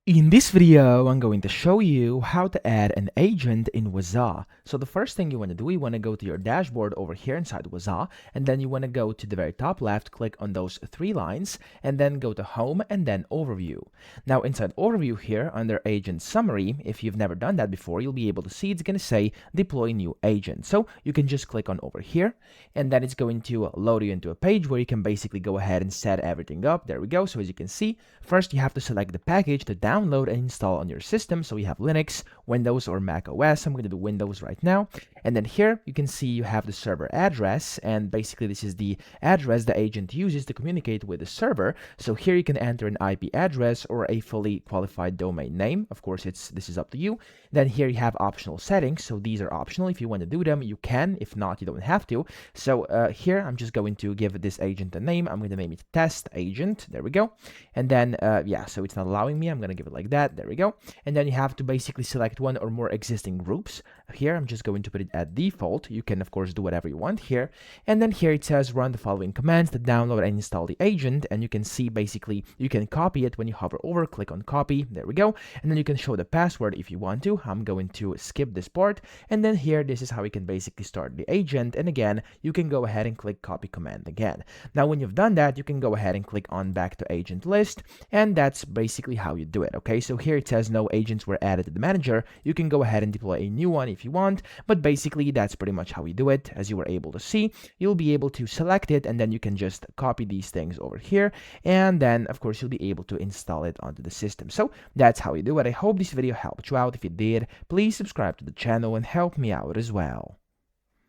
In this video, I'm going to show you how to add an agent in Wazuh. So the first thing you want to do, you want to go to your dashboard over here inside Wazuh, and then you want to go to the very top left, click on those three lines, and then go to Home and then Overview. Now inside Overview here, under Agent Summary, if you've never done that before, you'll be able to see it's going to say Deploy New Agent. So you can just click on over here, and then it's going to load you into a page where you can basically go ahead and set everything up. There we go. So as you can see, first you have to select the package to download and install on your system. So we have Linux, Windows, or Mac OS. I'm going to do Windows right now. And then here you can see you have the server address, and basically this is the address the agent uses to communicate with the server. So here you can enter an IP address or a fully qualified domain name. Of course, this is up to you. Then here you have optional settings. So these are optional. If you want to do them, you can. If not, you don't have to. So here I'm just going to give this agent a name. I'm going to name it test agent. There we go. And then yeah, so it's not allowing me. I'm going to give it like that. There we go. And then you have to basically select one or more existing groups. Here I'm just going to put it at default. You can of course do whatever you want here. And then here it says run the following commands to download and install the agent. And you can see basically you can copy it when you hover over, click on copy. There we go. And then you can show the password if you want to. I'm going to skip this part. And then here, this is how you can basically start the agent. And again, you can go ahead and click copy command again. Now, when you've done that, you can go ahead and click on back to agent list. And that's basically how you do it. Okay, so here it says no agents were added to the manager. You can go ahead and deploy a new one if you want, but basically that's pretty much how you do it. As you were able to see, you'll be able to select it, and then you can just copy these things over here, and then of course you'll be able to install it onto the system. So that's how you do it. I hope this video helped you out. If it did, please subscribe to the channel and help me out as well.